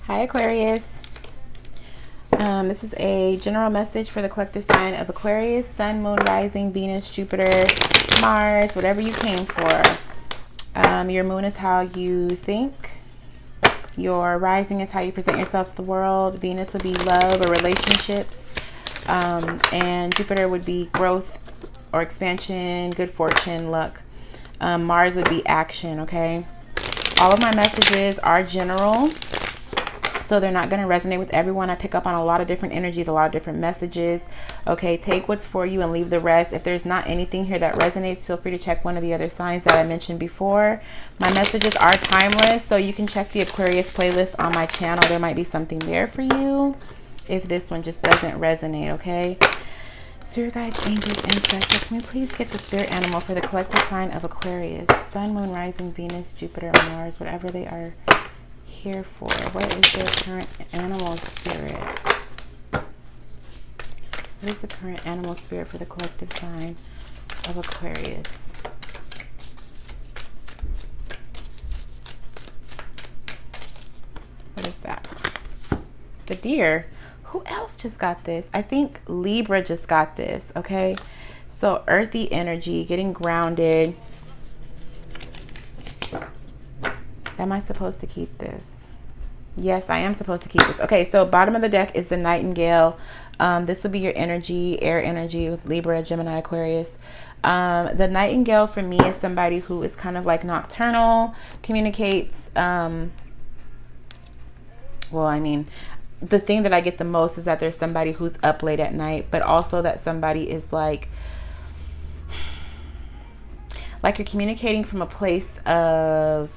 Hi, Aquarius. This is a general message for the collective sign of Aquarius, Sun, Moon, Rising, Venus, Jupiter, Mars, whatever you came for. Your moon is how you think. Your rising is how you present yourself to the world. Venus would be love or relationships. And Jupiter would be growth or expansion, good fortune, luck. Mars would be action, okay? All of my messages are general, so they're not going to resonate with everyone. I pick up on a lot of different energies, a lot of different messages. Okay, take what's for you and leave the rest. If there's not anything here that resonates, feel free to check one of the other signs that I mentioned before. My messages are timeless, so you can check the Aquarius playlist on my channel. There might be something there for you if this one just doesn't resonate, okay? Spirit guides, angels, ancestors, can we please get the spirit animal for the collective sign of Aquarius? Sun, Moon, Rising, Venus, Jupiter, Mars, whatever they are here for. What is their current animal spirit? What is the current animal spirit for the collective sign of Aquarius? What is that? The deer. Who else just got this? I think Libra just got this, okay? So earthy energy, getting grounded. Am I supposed to keep this? Yes, I am supposed to keep this. Okay, so bottom of the deck is the Nightingale. This would be your energy, air energy with Libra, Gemini, Aquarius. The Nightingale for me is somebody who is kind of like nocturnal, communicates. Well, I mean, the thing that I get the most is that there's somebody who's up late at night, but also that somebody is like you're communicating from a place of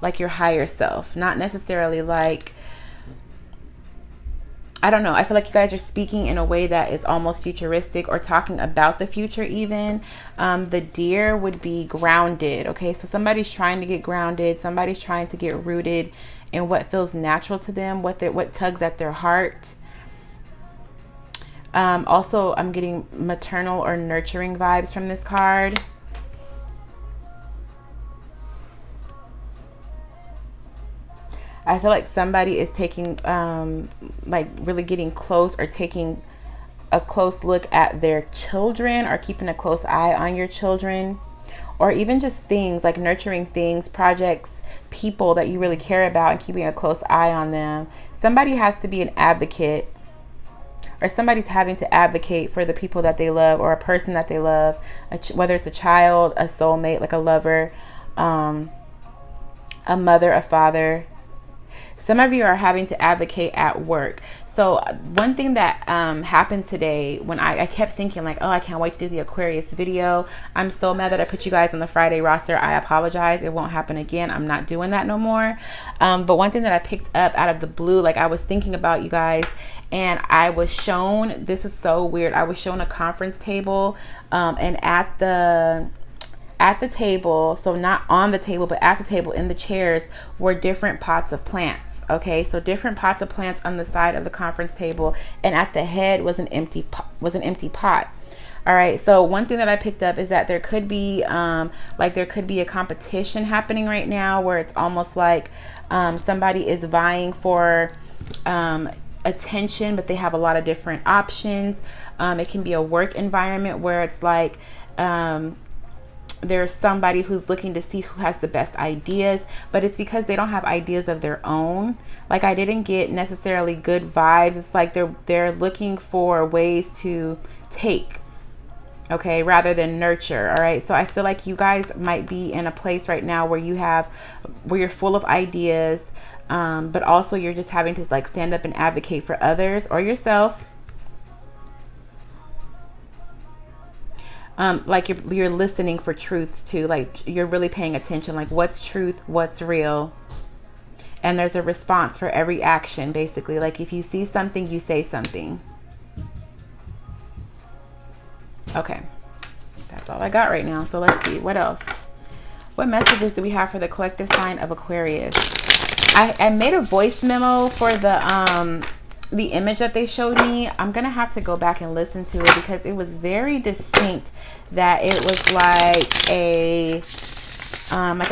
like your higher self, not necessarily like, I don't know. I feel like you guys are speaking in a way that is almost futuristic or talking about the future even. The deer would be grounded. Okay, so somebody's trying to get grounded. Somebody's trying to get rooted in what feels natural to them, what tugs at their heart. Also, I'm getting maternal or nurturing vibes from this card. I feel like somebody is taking, like really getting close or taking a close look at their children or keeping a close eye on your children, or even just things like nurturing things, projects, people that you really care about and keeping a close eye on them. Somebody has to be an advocate, or somebody's having to advocate for the people that they love or a person that they love, whether it's a child, a soulmate, like a lover, a mother, a father. Some of you are having to advocate at work. So one thing that happened today when I kept thinking like, oh, I can't wait to do the Aquarius video. I'm so mad that I put you guys on the Friday roster. I apologize. It won't happen again. I'm not doing that no more. But one thing that I picked up out of the blue, like I was thinking about you guys and I was shown, this is so weird. I was shown a conference table and at the table, so not on the table, but at the table in the chairs were different pots of plants. Okay, so different pots of plants on the side of the conference table, and at the head was an empty pot. All right, so one thing that I picked up is that there could be there could be a competition happening right now where it's almost like somebody is vying for attention, but they have a lot of different options. It can be a work environment where it's like there's somebody who's looking to see who has the best ideas, but it's because they don't have ideas of their own. Like I didn't get necessarily good vibes. It's like they're looking for ways to take, okay, rather than nurture. All right, so I feel like you guys might be in a place right now where you're full of ideas, but also you're just having to like stand up and advocate for others or yourself. Like you're listening for truths too, like you're really paying attention, like what's truth, what's real, and there's a response for every action basically. Like if you see something, you say something. Okay, that's all I got right now. So let's see what else. What messages do we have for the collective sign of Aquarius? I made a voice memo for the image that they showed me. I'm gonna have to go back and listen to it because it was very distinct that it was like a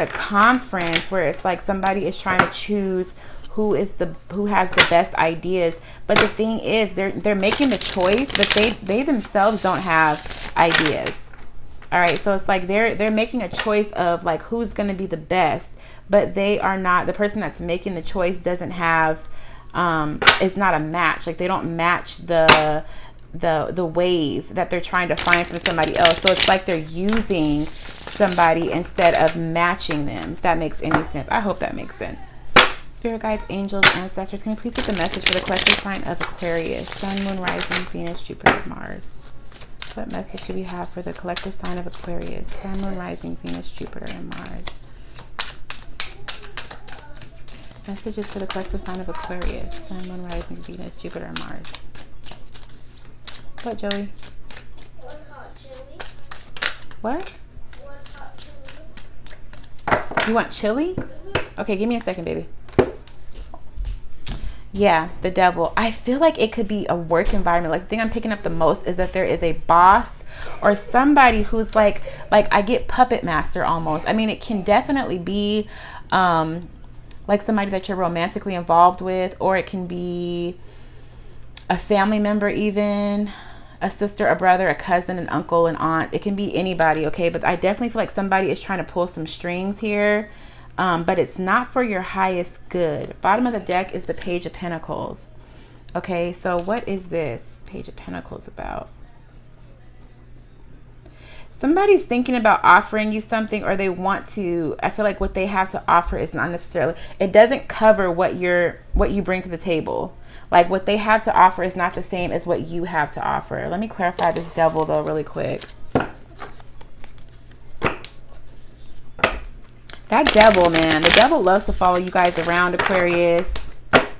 conference where it's like somebody is trying to choose who has the best ideas. But the thing is, they're making the choice, but they themselves don't have ideas. All right, so it's like they're making a choice of like who's going to be the best, but they are not, the person that's making the choice doesn't have it's not a match. Like they don't match the wave that they're trying to find from somebody else. So it's like they're using somebody instead of matching them, if that makes any sense. I hope that makes sense. Spirit guides, angels, ancestors, can you please get the message for the collective sign of Aquarius? Sun, Moon, Rising, Venus, Jupiter, Mars. What message do we have for the collective sign of Aquarius? Sun, Moon, Rising, Venus, Jupiter, and Mars. Messages for the collective sign of Aquarius. Sun, Moon, Rising, Venus, Jupiter, and Mars. What, Joey? One hot chili. What? One hot chili. You want chili? Mm-hmm. Okay, give me a second, baby. Yeah, the devil. I feel like it could be a work environment. Like the thing I'm picking up the most is that there is a boss or somebody who's like I get puppet master almost. I mean, it can definitely be like somebody that you're romantically involved with, or it can be a family member, even a sister, a brother, a cousin, an uncle, an aunt. It can be anybody, okay? But I definitely feel like somebody is trying to pull some strings here. But it's not for your highest good. Bottom of the deck is the Page of Pentacles. Okay, so what is this Page of Pentacles about? Somebody's thinking about offering you something, or they want to. I feel like what they have to offer is not necessarily, it doesn't cover what you bring to the table. Like what they have to offer is not the same as what you have to offer. Let me clarify this devil though really quick. That devil, man, the devil loves to follow you guys around, Aquarius.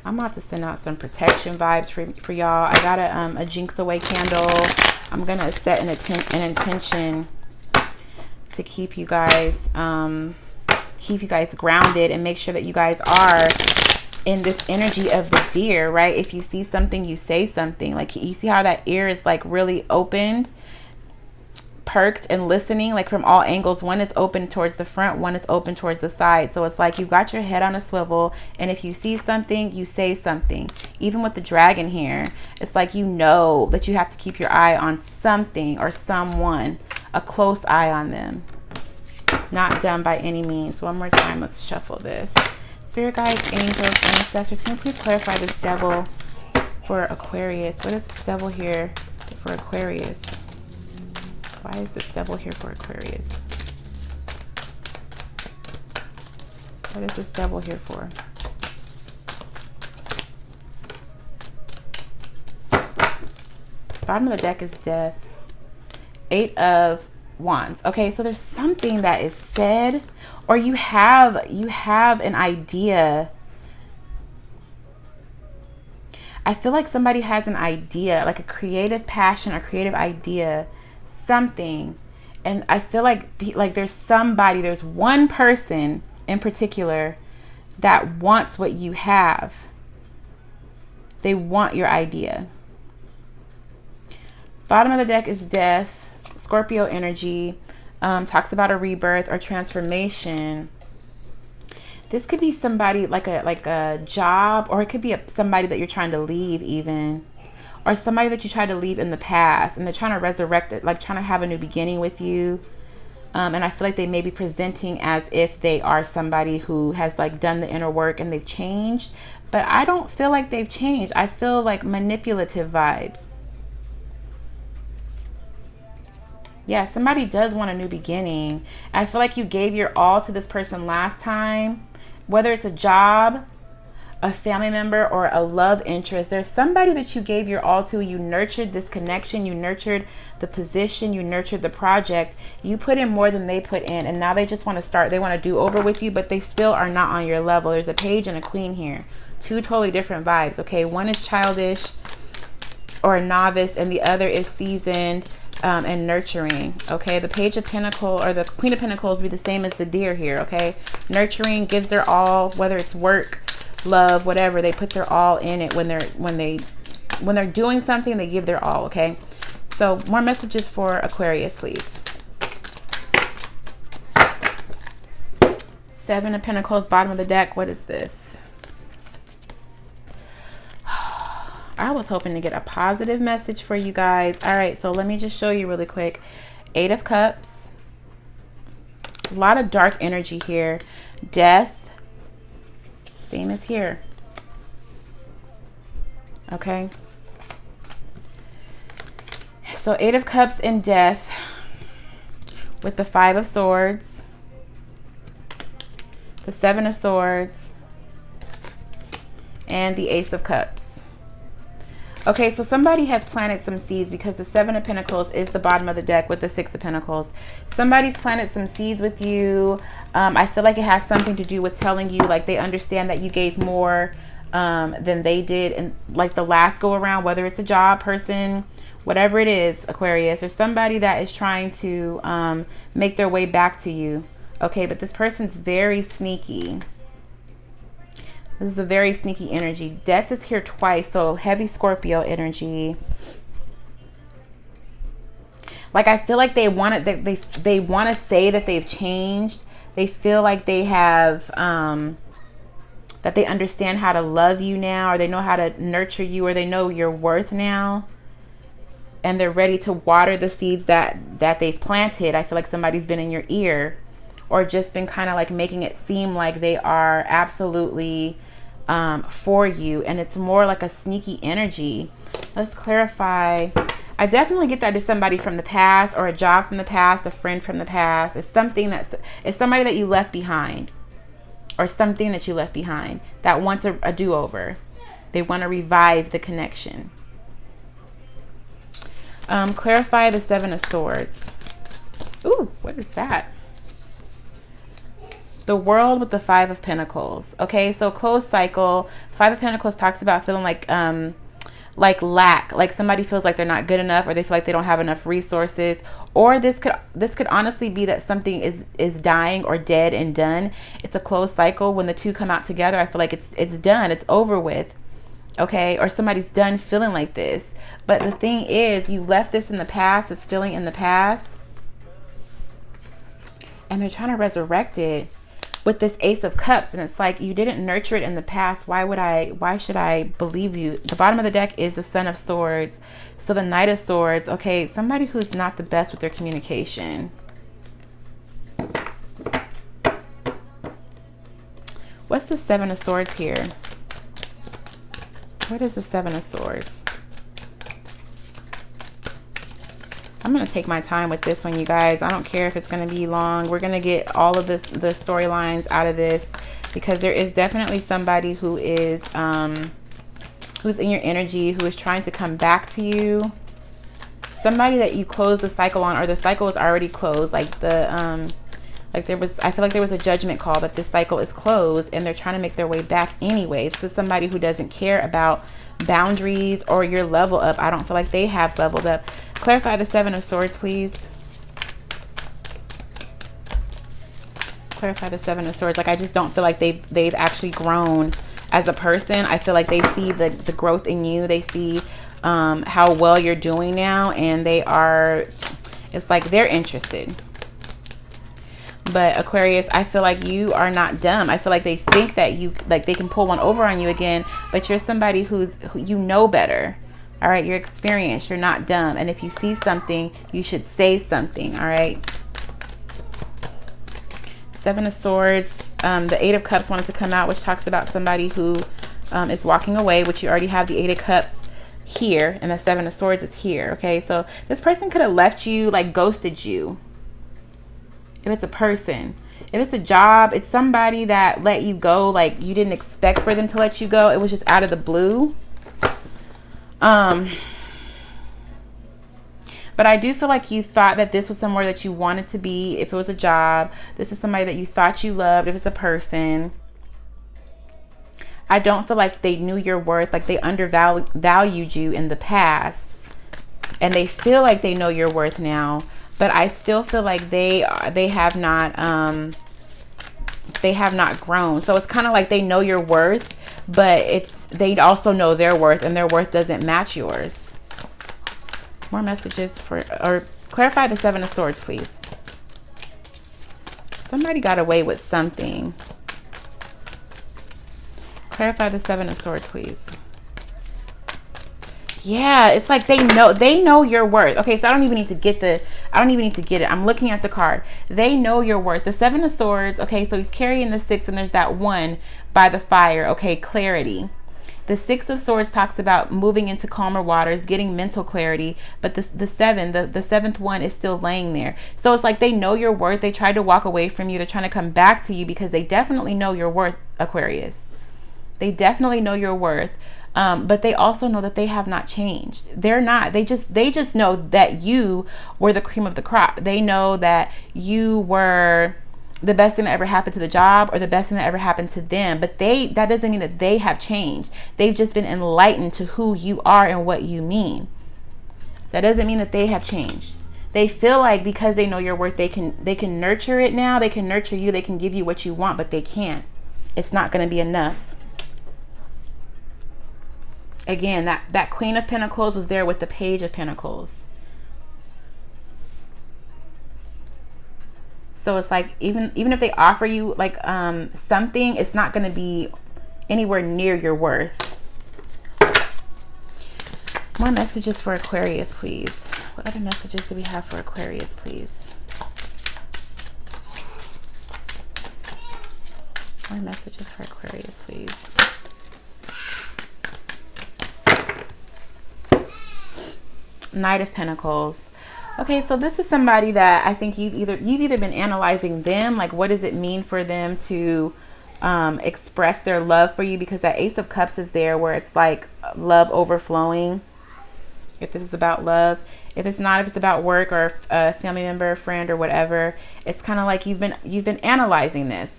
I'm about to send out some protection vibes for y'all. I got a Jinx Away candle. I'm going to set an intention to keep you guys grounded and make sure that you guys are in this energy of the deer, right? If you see something, you say something. Like you see how that ear is like really opened, perked and listening like from all angles. One is open towards the front, one is open towards the side. So it's like you've got your head on a swivel, and if you see something, you say something. Even with the dragon here, it's like you know that you have to keep your eye on something or someone, a close eye on them. Not done by any means. One more time, let's shuffle this. Spirit guides, angels, ancestors, can you please clarify this devil for Aquarius? What is this devil here for Aquarius? Why is this devil here for Aquarius? What is this devil here for? Bottom of the deck is death. 8 of Wands. Okay, so there's something that is said, or you have an idea. I feel like somebody has an idea, like a creative passion or creative idea, something. And I feel like there's somebody, there's one person in particular that wants what you have. They want your idea. Bottom of the deck is death. Scorpio energy, talks about a rebirth or transformation. This could be somebody like a job, or it could be somebody that you're trying to leave even, or somebody that you tried to leave in the past and they're trying to resurrect it, like trying to have a new beginning with you. And I feel like they may be presenting as if they are somebody who has like done the inner work and they've changed, but I don't feel like they've changed. I feel like manipulative vibes. Yeah, somebody does want a new beginning. I feel like you gave your all to this person last time, whether it's a job, a family member, or a love interest. There's somebody that you gave your all to. You nurtured this connection. You nurtured the position. You nurtured the project. You put in more than they put in, and now they just want to start. They want to do over with you, but they still are not on your level. There's a page and a queen here. 2 totally different vibes, okay? One is childish or a novice, and the other is seasoned and nurturing, okay? The Page of Pentacles or the Queen of Pentacles be the same as the deer here, okay? Nurturing, gives their all, whether it's work, love, whatever. They put their all in it when they're doing something. They give their all, okay? So more messages for Aquarius, please. 7 of Pentacles, bottom of the deck. What is this? I was hoping to get a positive message for you guys. All right, so let me just show you really quick. 8 of Cups. A lot of dark energy here. Death. Same as here. Okay. So 8 of Cups and Death with the 5 of Swords, the 7 of Swords, and the Ace of Cups. Okay, so somebody has planted some seeds because the 7 of Pentacles is the bottom of the deck with the 6 of Pentacles. Somebody's planted some seeds with you. I feel like it has something to do with telling you, like, they understand that you gave more than they did in, like, the last go around, whether it's a job, person, whatever it is, Aquarius, or somebody that is trying to make their way back to you. Okay, but this person's very sneaky. This is a very sneaky energy. Death is here twice, so heavy Scorpio energy. Like, I feel like they want it. They want to say that they've changed. They feel like they have that they understand how to love you now, or they know how to nurture you, or they know your worth now, and they're ready to water the seeds that they've planted. I feel like somebody's been in your ear, or just been kind of like making it seem like they are absolutely for you, and it's more like a sneaky energy. Let's clarify. I definitely get that it's somebody from the past, or a job from the past, a friend from the past. It's something it's somebody that you left behind, or something that you left behind that wants a do-over. They want to revive the connection. Clarify the 7 of Swords. Ooh, what is that? The World with the 5 of Pentacles. Okay, so closed cycle. 5 of Pentacles talks about feeling like lack, like somebody feels like they're not good enough, or they feel like they don't have enough resources, or this could honestly be that something is dying or dead and done. It's a closed cycle. When the two come out together, I feel like it's done, it's over with. Okay, or somebody's done feeling like this. But the thing is, you left this in the past, it's feeling in the past, and they're trying to resurrect it with this Ace of Cups. And it's like, you didn't nurture it in the past. Why should I believe you? The bottom of the deck is the Son of Swords. So the Knight of Swords. Okay, somebody who's not the best with their communication. What's the 7 of Swords here? What is the 7 of Swords? I'm going to take my time with this one, you guys. I don't care if it's going to be long. We're going to get all of the storylines out of this, because there is definitely somebody who is who's in your energy, who is trying to come back to you. Somebody that you closed the cycle on, or the cycle is already closed. Like I feel like there was a judgment call that this cycle is closed, and they're trying to make their way back anyways. This is somebody who doesn't care about boundaries or your level up. I don't feel like they have leveled up. Clarify the 7 of Swords, please. Clarify the 7 of Swords. Like, I just don't feel like they've actually grown as a person. I feel like they see the growth in you. They see how well you're doing now, and it's like they're interested. But Aquarius, I feel like you are not dumb. I feel like they think that they can pull one over on you again, but you're somebody who you know better. All right, you're experienced. You're not dumb. And if you see something, you should say something. All right. 7 of Swords. The 8 of Cups wanted to come out, which talks about somebody who is walking away, which you already have the 8 of Cups here, and the 7 of Swords is here. Okay, so this person could have left you, like ghosted you. If it's a person, if it's a job, it's somebody that let you go, like you didn't expect for them to let you go. It was just out of the blue. But I do feel like you thought that this was somewhere that you wanted to be. If it was a job, this is somebody that you thought you loved. If it's a person, I don't feel like they knew your worth. Like, they undervalued you in the past, and they feel like they know your worth now. But I still feel like they have not grown. So it's kind of like they know your worth, but they also know their worth, and their worth doesn't match yours. More messages or clarify the 7 of Swords, please. Somebody got away with something. Clarify the 7 of Swords, please. Yeah, it's like they know your worth. Okay, so I don't even need to get it. I'm looking at the card. They know your worth. The 7 of Swords, okay, so he's carrying the 6 and there's that 1 by the fire, okay, clarity. The 6 of Swords talks about moving into calmer waters, getting mental clarity, but the 7th one is still laying there. So it's like they know your worth. They tried to walk away from you. They're trying to come back to you because they definitely know your worth, Aquarius. They definitely know your worth. But they also know that they have not changed. They're not. They just know that you were the cream of the crop. They know that you were the best thing that ever happened to the job or the best thing that ever happened to them. But that doesn't mean that they have changed. They've just been enlightened to who you are and what you mean. That doesn't mean that they have changed. They feel like because they know your worth, they can nurture it now. They can nurture you. They can give you what you want, but they can't. It's not going to be enough. Again, that Queen of Pentacles was there with the Page of Pentacles. So it's like even if they offer you like something, it's not going to be anywhere near your worth. More messages for Aquarius, please. What other messages do we have for Aquarius, please? More messages for Aquarius, please. Knight of Pentacles. Okay, so this is somebody that I think you've either been analyzing them, like what does it mean for them to express their love for you, because that Ace of Cups is there where it's like love overflowing. If this is about love, if it's not, if it's about work or a family member, a friend or whatever, it's kind of like you've been analyzing this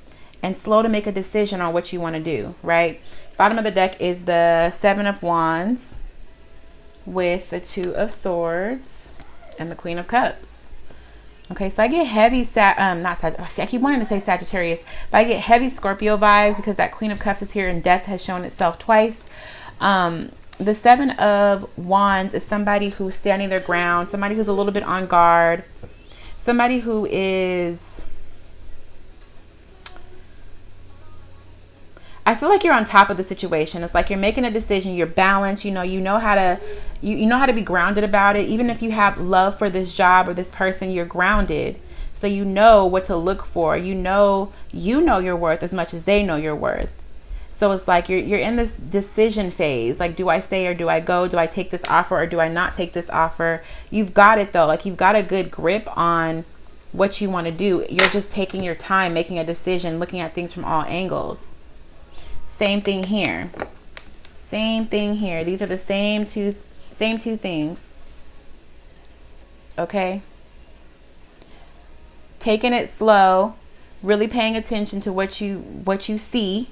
and slow to make a decision on what you want to do, right? Bottom of the deck is the 7 of Wands with the 2 of Swords and the Queen of Cups. Okay, so I get heavy I keep wanting to say Sagittarius, but I get heavy Scorpio vibes because that Queen of Cups is here and death has shown itself twice. The 7 of Wands is somebody who's standing their ground, somebody who's a little bit on guard, somebody who is, I feel like you're on top of the situation. It's like you're making a decision, you're balanced, you know how to be grounded about it. Even if you have love for this job or this person, you're grounded. So you know what to look for. You know your worth as much as they know your worth. So it's like you're in this decision phase. Like, do I stay or do I go? Do I take this offer or do I not take this offer? You've got it though. Like, you've got a good grip on what you want to do. You're just taking your time, making a decision, looking at things from all angles. Same thing here. Same thing here. These are the same two things. Okay? Taking it slow, really paying attention to what you see,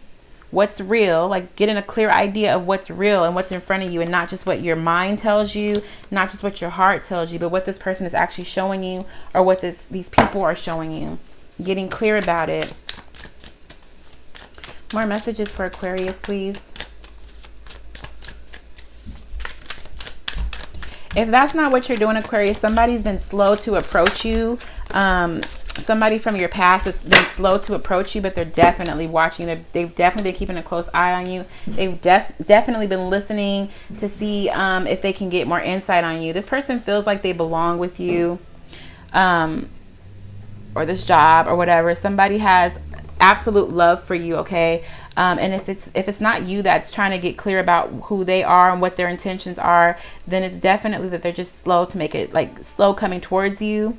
what's real, like getting a clear idea of what's real and what's in front of you, and not just what your mind tells you, not just what your heart tells you, but what this person is actually showing you or what these people are showing you. Getting clear about it. More messages for Aquarius, please. If that's not what you're doing, Aquarius, somebody's been slow to approach you. Somebody from your past has been slow to approach you, but they're definitely watching. They've definitely been keeping a close eye on you. They've definitely been listening to see if they can get more insight on you. This person feels like they belong with you, or this job or whatever. Somebody has absolute love for you, okay? And if it's not you that's trying to get clear about who they are and what their intentions are, then it's definitely that they're just slow to make it, like slow coming towards you.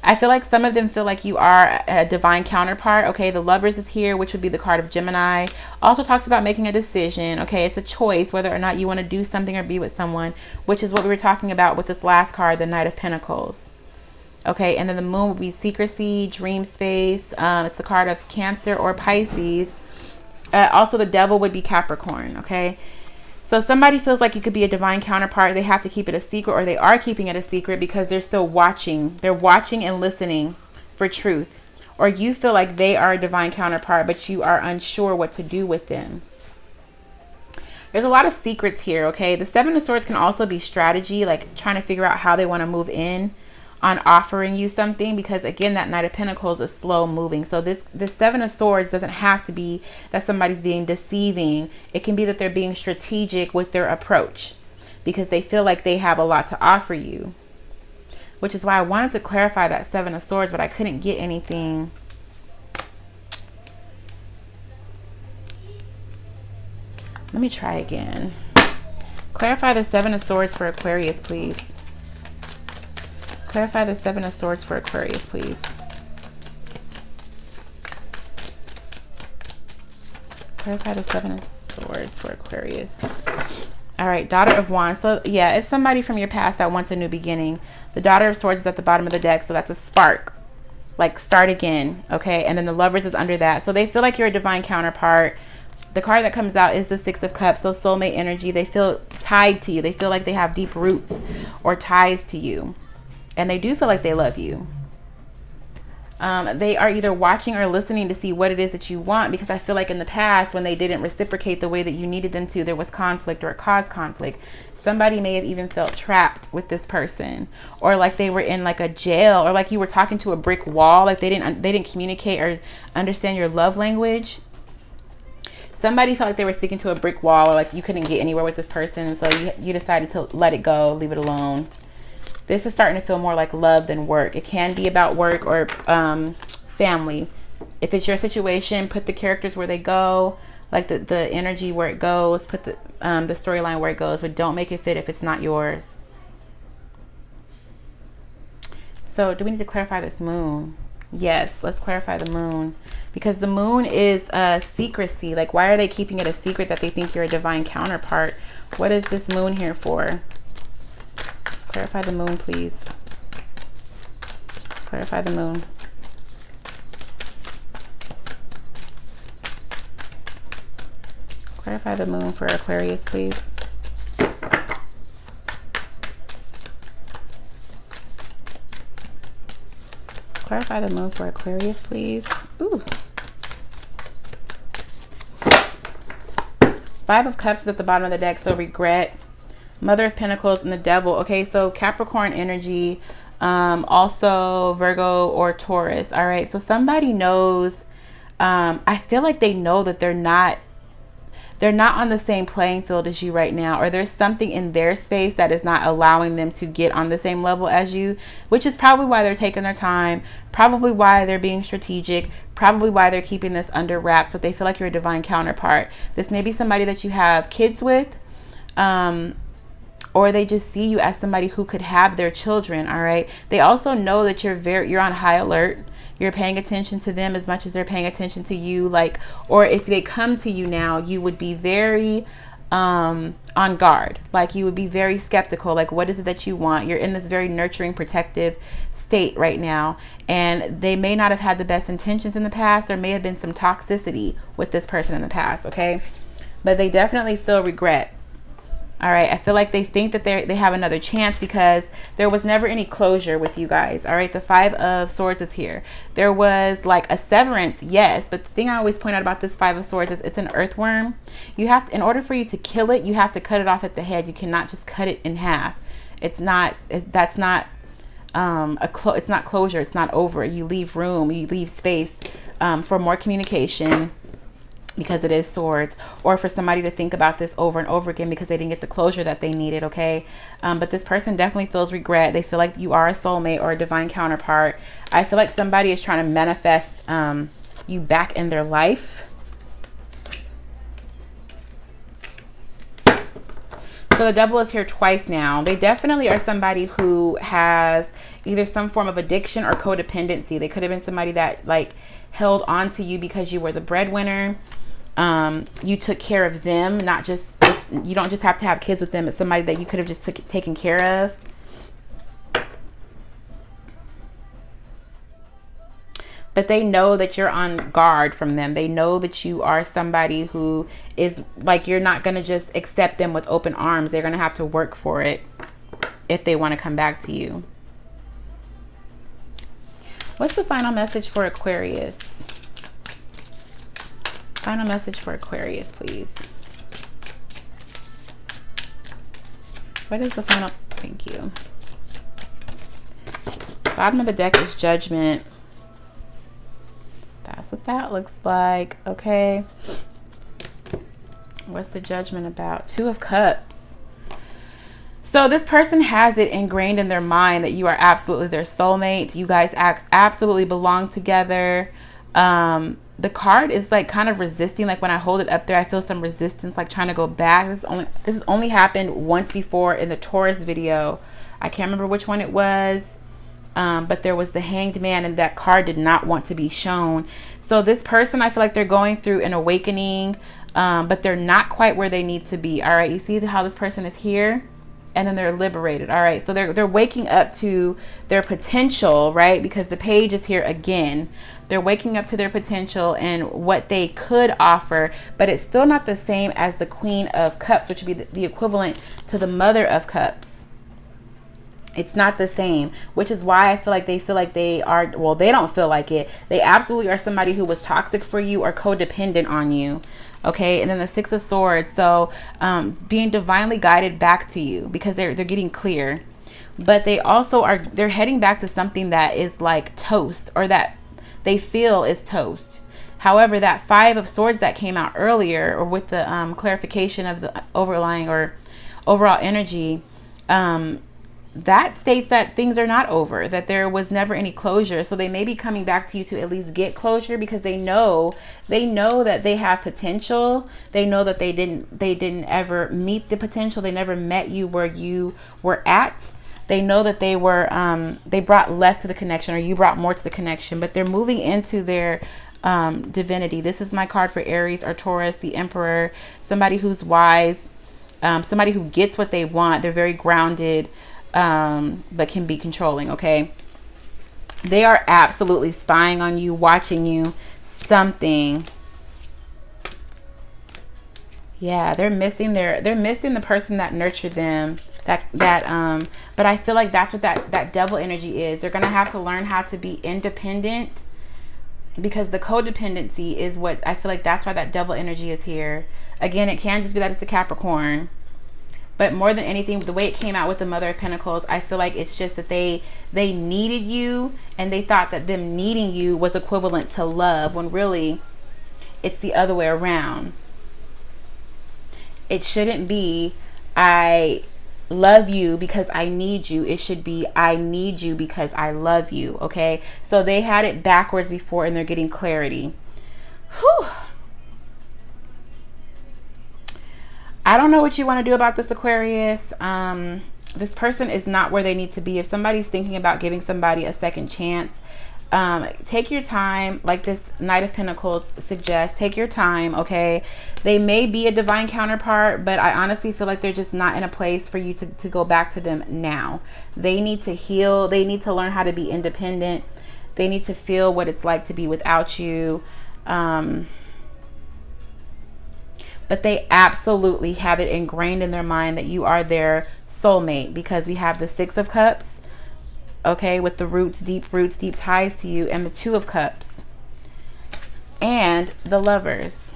I feel like some of them feel like you are a divine counterpart. Okay, the Lovers is here, which would be the card of Gemini. Also talks about making a decision. Okay, it's a choice whether or not you want to do something or be with someone, which is what we were talking about with this last card, the Knight of Pentacles. Okay, and then the Moon would be secrecy, dream space. It's the card of Cancer or Pisces. Also, the Devil would be Capricorn. Okay, so somebody feels like you could be a divine counterpart. They have to keep it a secret, or they are keeping it a secret because they're still watching. They're watching and listening for truth. Or you feel like they are a divine counterpart, but you are unsure what to do with them. There's a lot of secrets here, okay? The 7 of Swords can also be strategy, like trying to figure out how they want to move in on offering you something, because again, that Knight of Pentacles is slow moving. So this 7 of Swords doesn't have to be that somebody's being deceiving. It can be that they're being strategic with their approach. because they feel like they have a lot to offer you. Which is why I wanted to clarify that Seven of Swords, but I couldn't get anything. Let me try again. Clarify the Seven of Swords for Aquarius, please. Clarify the Seven of Swords for Aquarius, please. Clarify the Seven of Swords for Aquarius. All right, Daughter of Wands. So yeah, it's somebody from your past that wants a new beginning. The Daughter of Swords is at the bottom of the deck, so that's a spark. Like start again, okay? And then the Lovers is under that. So they feel like you're a divine counterpart. The card that comes out is the Six of Cups, so soulmate energy. They feel tied to you. They feel like they have deep roots or ties to you. And they do feel like they love you. They are either watching or listening to see what it is that you want, because I feel like in the past when they didn't reciprocate the way that you needed them to, there was conflict or it caused conflict. Somebody may have even felt trapped with this person, or like they were in like a jail, or like you were talking to a brick wall, like they didn't communicate or understand your love language. Somebody felt like they were speaking to a brick wall, or like you couldn't get anywhere with this person, and so you decided to let it go, leave it alone. This is starting to feel more like love than work. It can be about work or family. If it's your situation, put the characters where they go, like the energy where it goes, put the storyline where it goes, but don't make it fit if it's not yours. So do we need to clarify this moon? Yes, let's clarify the moon, because the moon is secrecy. Like, why are they keeping it a secret that they think you're a divine counterpart? What is this moon here for? Clarify the moon, please. Clarify the moon. Clarify the moon for Aquarius, please. Clarify the moon for Aquarius, please. Ooh. Five of Cups is at the bottom of the deck, so regret. Mother of Pentacles and the Devil. Okay, so Capricorn energy, also Virgo or Taurus. All right, so somebody knows, I feel like they know that they're not on the same playing field as you right now, or there's something in their space that is not allowing them to get on the same level as you, which is probably why they're taking their time, probably why they're being strategic, probably why they're keeping this under wraps, but they feel like you're a divine counterpart. This may be somebody that you have kids with, or they just see you as somebody who could have their children. All right. They also know that you're on high alert. You're paying attention to them as much as they're paying attention to you. Like, or if they come to you now, you would be very on guard. Like, you would be very skeptical. Like, what is it that you want? You're in this very nurturing, protective state right now, and they may not have had the best intentions in the past. There may have been some toxicity with this person in the past. Okay, but they definitely feel regret. All right, I feel like they think that they have another chance because there was never any closure with you guys. All right, the Five of Swords is here. There was like a severance, yes, but the thing I always point out about this Five of Swords is it's an earthworm. You have to, in order for you to kill it, you have to cut it off at the head. You cannot just cut it in half. It's not, that's not it's not closure. It's not over. You leave room, you leave space for more communication, because it is swords, or for somebody to think about this over and over again because they didn't get the closure that they needed. Okay, but this person definitely feels regret. They feel like you are a soulmate or a divine counterpart. I feel like somebody is trying to manifest you back in their life. So the Devil is here twice now. They definitely are somebody who has either some form of addiction or codependency. They could have been somebody that like held on to you because you were the breadwinner. You took care of them, not just, you don't just have to have kids with them. It's somebody that you could have just taken care of. But they know that you're on guard from them. They know that you are somebody who is like, you're not going to just accept them with open arms. They're going to have to work for it if they want to come back to you. What's the final message for Aquarius? Final message for Aquarius, please. What is the final? Thank you. Bottom of the deck is Judgment. That's what that looks like. Okay. What's the Judgment about? Two of Cups. So this person has it ingrained in their mind that you are absolutely their soulmate. You guys absolutely belong together. The card is like kind of resisting. Like when I hold it up there, I feel some resistance, like trying to go back. This has only happened once before in the Taurus video. I can't remember which one it was. But there was the Hanged Man, and that card did not want to be shown. So this person, I feel like they're going through an awakening, but they're not quite where they need to be. All right, you see how this person is here, and then they're liberated. All right, so they're waking up to their potential, right? Because the page is here again. They're waking up to their potential and what they could offer, but it's still not the same as the Queen of Cups, which would be the equivalent to the Mother of Cups. It's not the same, which is why I feel like they are, well, they don't feel like it. They absolutely are somebody who was toxic for you or codependent on you. Okay, and then the Six of Swords. So being divinely guided back to you because they're getting clear. But they also they're heading back to something that is like toast, or that they feel is toast. However, that Five of Swords that came out earlier, or with the clarification of the overlying or overall energy, that states that things are not over, that there was never any closure. So they may be coming back to you to at least get closure, because they know that they have potential. They know that they didn't ever meet the potential. They never met you where you were at. They know that they brought less to the connection, or you brought more to the connection, but they're moving into their divinity. This is my card for Aries or Taurus, the Emperor, somebody who's wise, somebody who gets what they want. They're very grounded, but can be controlling. Okay, they are absolutely spying on you, watching you, something. Yeah, they're missing the person that nurtured them. But I feel like that's what that devil energy is. They're gonna have to learn how to be independent, because the codependency is what I feel like. That's why that devil energy is here. Again, it can just be that it's a Capricorn. But more than anything, the way it came out with the Mother of Pentacles, I feel like it's just that they needed you, and they thought that them needing you was equivalent to love, when really it's the other way around. It shouldn't be I love you because I need you. It should be I need you because I love you. Okay, so they had it backwards before, and they're getting clarity. Whew. I don't know what you want to do about this, Aquarius. This person is not where they need to be. If somebody's thinking about giving somebody a second chance, take your time, like this Knight of Pentacles suggests. Take your time, okay? They may be a divine counterpart, but I honestly feel like they're just not in a place for you to go back to them now. They need to heal. They need to learn how to be independent. They need to feel what it's like to be without you. But they absolutely have it ingrained in their mind that you are their soulmate, because we have the Six of Cups, okay, with the roots, deep ties to you, and the Two of Cups, and the Lovers,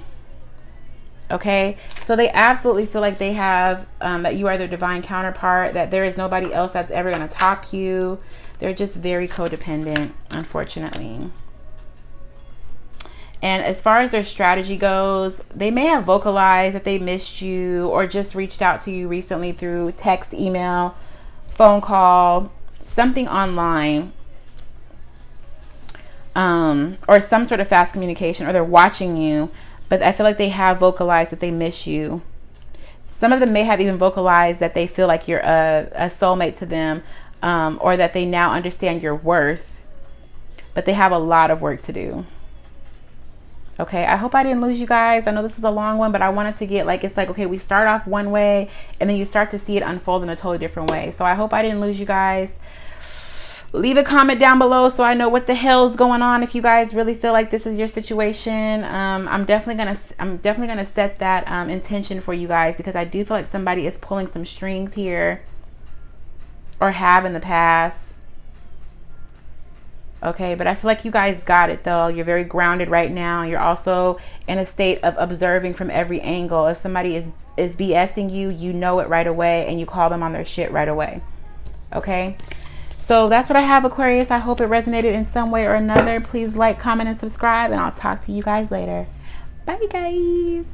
okay? So they absolutely feel like they have, that you are their divine counterpart, that there is nobody else that's ever going to top you. They're just very codependent, unfortunately. And as far as their strategy goes, they may have vocalized that they missed you, or just reached out to you recently through text, email, phone call, something online, or some sort of fast communication, or they're watching you. But I feel like they have vocalized that they miss you. Some of them may have even vocalized that they feel like you're a soulmate to them, or that they now understand your worth. But they have a lot of work to do. Okay, I hope I didn't lose you guys. I know this is a long one, but I wanted to get like, it's like, okay, we start off one way and then you start to see it unfold in a totally different way. So I hope I didn't lose you guys. Leave a comment down below so I know what the hell's going on. If you guys really feel like this is your situation, I'm definitely gonna set that intention for you guys, because I do feel like somebody is pulling some strings here, or have in the past. Okay, but I feel like you guys got it though. You're very grounded right now. You're also in a state of observing from every angle. If somebody is BSing you, you know it right away, and you call them on their shit right away. Okay, so that's what I have, Aquarius. I hope it resonated in some way or another. Please like, comment, and subscribe, and I'll talk to you guys later. Bye, guys.